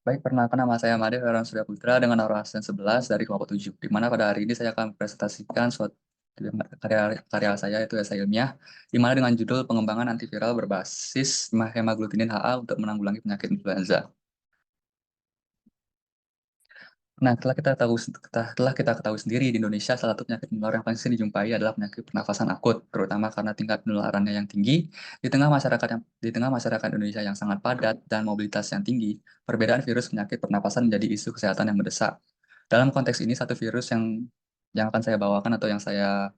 Baik, perkenalkan nama saya Made Feraun Surya Putra dengan nomor absen 11 dari kelompok 7, di mana pada hari ini saya akan presentasikan suatu karya karya saya yaitu esai ilmiah, di mana dengan judul pengembangan antiviral berbasis hemaglutinin HA untuk menanggulangi penyakit influenza. Nah, telah kita ketahui sendiri di Indonesia salah satu penyakit menular yang paling sering dijumpai adalah penyakit pernafasan akut, terutama karena tingkat penularannya yang tinggi di tengah masyarakat Indonesia yang sangat padat dan mobilitas yang tinggi. Perbedaan virus penyakit pernafasan menjadi isu kesehatan yang mendesak. Dalam konteks ini, satu virus yang akan saya bawakan atau yang saya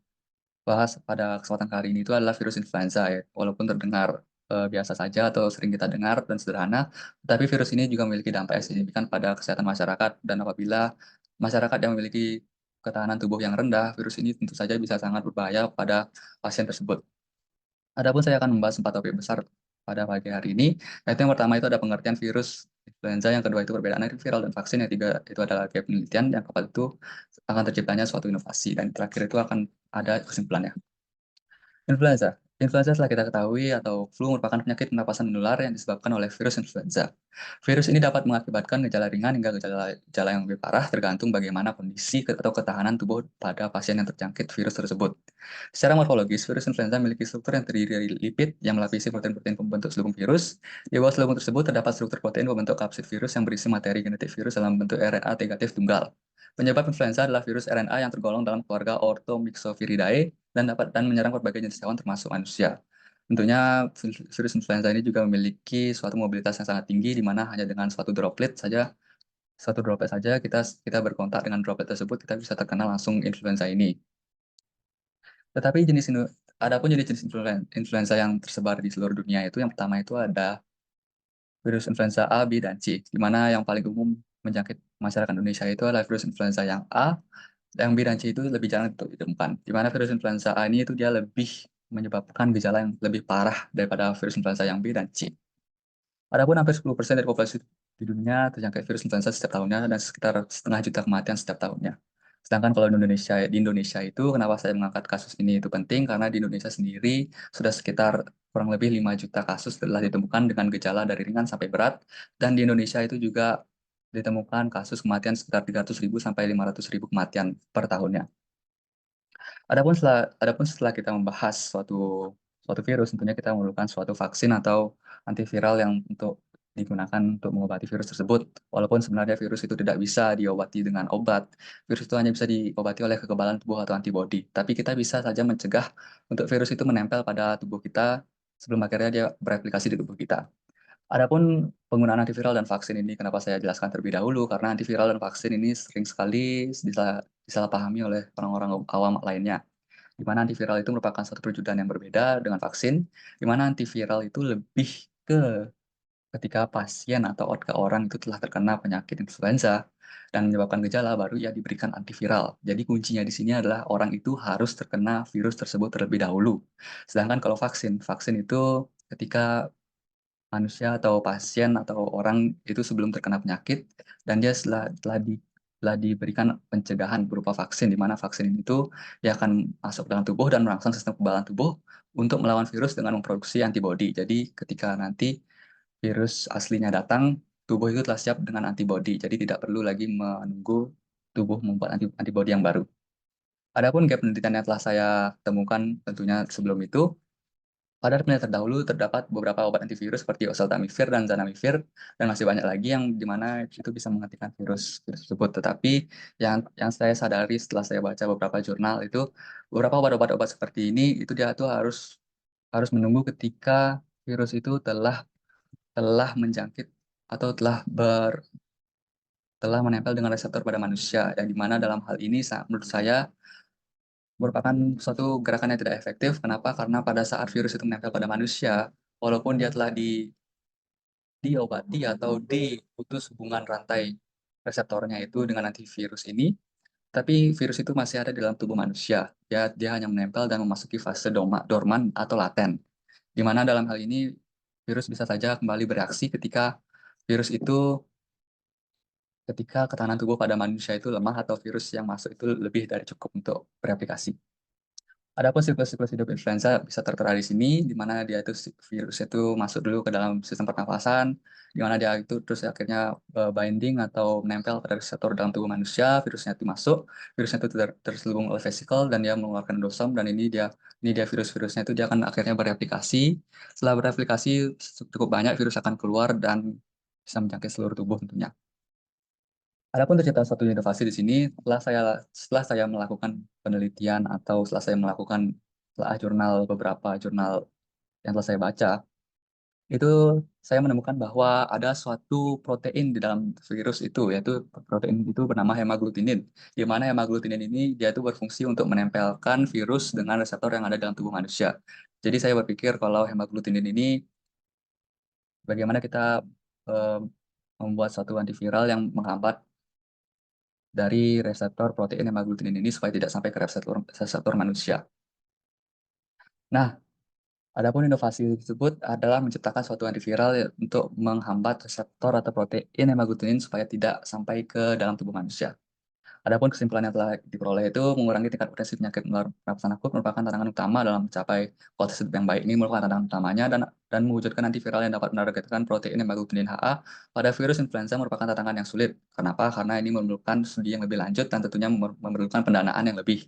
bahas pada kesempatan kali ini itu adalah virus influenza ya. Walaupun terdengar biasa saja atau sering kita dengar dan sederhana, tapi virus ini juga memiliki dampak yang signifikan pada kesehatan masyarakat dan apabila masyarakat yang memiliki ketahanan tubuh yang rendah, virus ini tentu saja bisa sangat berbahaya pada pasien tersebut. Adapun saya akan membahas 4 topik besar pada pagi hari ini, yaitu yang pertama itu ada pengertian virus influenza, yang kedua itu perbedaan antiviral dan vaksin, yang ketiga itu adalah gap penelitian, yang keempat itu akan terciptanya suatu inovasi, dan terakhir itu akan ada kesimpulannya. Influenza. Influenza telah kita ketahui atau flu merupakan penyakit pernapasan menular yang disebabkan oleh virus influenza. Virus ini dapat mengakibatkan gejala ringan hingga gejala yang lebih parah tergantung bagaimana kondisi atau ketahanan tubuh pada pasien yang terjangkit virus tersebut. Secara morfologis, virus influenza memiliki struktur yang terdiri dari lipid yang melapisi protein-protein pembentuk selubung virus. Di bawah selubung tersebut terdapat struktur protein pembentuk kapsid virus yang berisi materi genetik virus dalam bentuk RNA negatif tunggal. Penyebab influenza adalah virus RNA yang tergolong dalam keluarga Orthomyxoviridae dan menyerang berbagai jenis hewan termasuk manusia. Tentunya virus influenza ini juga memiliki suatu mobilitas yang sangat tinggi di mana hanya dengan suatu droplet saja kita berkontak dengan droplet tersebut kita bisa terkena langsung influenza ini. Tetapi adapun jenis influenza yang tersebar di seluruh dunia itu yang pertama itu ada virus influenza A, B, dan C, di mana yang paling umum menjangkit masyarakat Indonesia itu adalah virus influenza yang A, yang B dan C itu lebih jarang ditemukan. Di mana virus influenza A ini itu dia lebih menyebabkan gejala yang lebih parah daripada virus influenza yang B dan C. Adapun hampir 10% dari populasi di dunia terjangkit virus influenza setiap tahunnya dan sekitar setengah juta kematian setiap tahunnya. Sedangkan kalau di Indonesia itu kenapa saya mengangkat kasus ini itu penting karena di Indonesia sendiri sudah sekitar kurang lebih 5 juta kasus telah ditemukan dengan gejala dari ringan sampai berat, dan di Indonesia itu juga ditemukan kasus kematian sekitar 300.000 sampai 500.000 kematian per tahunnya. Adapun setelah kita membahas suatu virus, tentunya kita memerlukan suatu vaksin atau antiviral yang untuk digunakan untuk mengobati virus tersebut. Walaupun sebenarnya virus itu tidak bisa diobati dengan obat, virus itu hanya bisa diobati oleh kekebalan tubuh atau antibodi. Tapi kita bisa saja mencegah untuk virus itu menempel pada tubuh kita sebelum akhirnya dia bereplikasi di tubuh kita. Adapun penggunaan antiviral dan vaksin ini kenapa saya jelaskan terlebih dahulu, karena antiviral dan vaksin ini sering sekali disalahpahami oleh orang-orang awam lainnya. Di mana antiviral itu merupakan satu perwujudan yang berbeda dengan vaksin, di mana antiviral itu lebih ke ketika pasien atau orang itu telah terkena penyakit influenza dan menyebabkan gejala, baru ia diberikan antiviral. Jadi kuncinya di sini adalah orang itu harus terkena virus tersebut terlebih dahulu. Sedangkan kalau vaksin itu ketika manusia atau pasien atau orang itu sebelum terkena penyakit dan dia telah diberikan pencegahan berupa vaksin, di mana vaksin itu dia akan masuk dalam tubuh dan merangsang sistem kekebalan tubuh untuk melawan virus dengan memproduksi antibodi. Jadi ketika nanti virus aslinya datang, tubuh itu telah siap dengan antibodi. Jadi tidak perlu lagi menunggu tubuh membuat antibodi yang baru. Adapun gap penelitian yang telah saya temukan tentunya sebelum itu, pada penelitian terdahulu terdapat beberapa obat antivirus seperti oseltamivir dan zanamivir, dan masih banyak lagi yang dimana itu bisa menghentikan virus tersebut. Tetapi yang saya sadari setelah saya baca beberapa jurnal itu, beberapa obat-obat seperti ini itu dia tuh harus menunggu ketika virus itu telah menjangkit atau telah menempel dengan reseptor pada manusia, yang dimana dalam hal ini menurut saya merupakan suatu gerakan yang tidak efektif. Kenapa? Karena pada saat virus itu menempel pada manusia, walaupun dia telah diobati atau diputus hubungan rantai reseptornya itu dengan antivirus ini, tapi virus itu masih ada di dalam tubuh manusia. Dia hanya menempel dan memasuki fase dorman atau laten, di mana dalam hal ini virus bisa saja kembali bereaksi ketika ketahanan tubuh pada manusia itu lemah atau virus yang masuk itu lebih dari cukup untuk bereplikasi. Adapun siklus-siklus hidup influenza bisa tertera di sini, di mana dia itu virusnya itu masuk dulu ke dalam sistem pernafasan, di mana dia itu terus akhirnya binding atau menempel pada reseptor dalam tubuh manusia, virusnya itu masuk, virusnya itu terselubung oleh vesikel dan dia mengeluarkan endosom dan ini dia virus-virusnya itu dia akan akhirnya bereplikasi. Setelah bereplikasi cukup banyak virus akan keluar dan bisa menjangkit seluruh tubuh tentunya. Adapun tercipta suatu inovasi di sini setelah saya melakukan penelitian atau setelah saya melakukan beberapa jurnal yang telah saya baca, itu saya menemukan bahwa ada suatu protein di dalam virus itu, yaitu protein itu bernama hemaglutinin, di mana hemaglutinin ini dia itu berfungsi untuk menempelkan virus dengan reseptor yang ada dalam tubuh manusia. Jadi saya berpikir kalau hemaglutinin ini bagaimana kita eh, membuat suatu antiviral yang menghambat dari reseptor protein hemaglutinin ini supaya tidak sampai ke reseptor manusia. Nah, adapun inovasi tersebut adalah menciptakan suatu antiviral untuk menghambat reseptor atau protein hemaglutinin supaya tidak sampai ke dalam tubuh manusia. Adapun kesimpulan yang telah diperoleh itu mengurangi tingkat potensi penyakit menular pernapasan akut merupakan tantangan utama dalam mencapai kualitas hidup yang baik. Ini merupakan tantangan utamanya dan mewujudkan antiviral yang dapat menargetkan protein hemaglutinin HA pada virus influenza merupakan tantangan yang sulit. Kenapa? Karena ini memerlukan studi yang lebih lanjut dan tentunya memerlukan pendanaan yang lebih.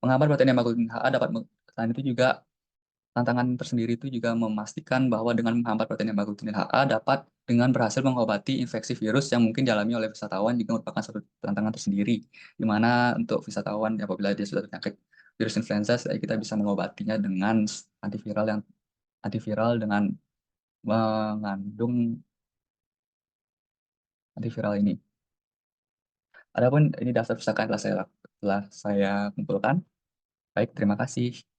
Menghambat protein hemaglutinin HA selain itu juga tantangan tersendiri itu juga memastikan bahwa dengan menghambat protein hemaglutinin HA dapat dengan berhasil mengobati infeksi virus yang mungkin dialami oleh wisatawan juga merupakan suatu tantangan tersendiri, di mana untuk wisatawan apabila dia sudah terjangkit virus influenza, kita bisa mengobatinya dengan antiviral dengan mengandung antiviral ini. Adapun ini daftar pusaka yang telah saya kumpulkan. Baik, terima kasih.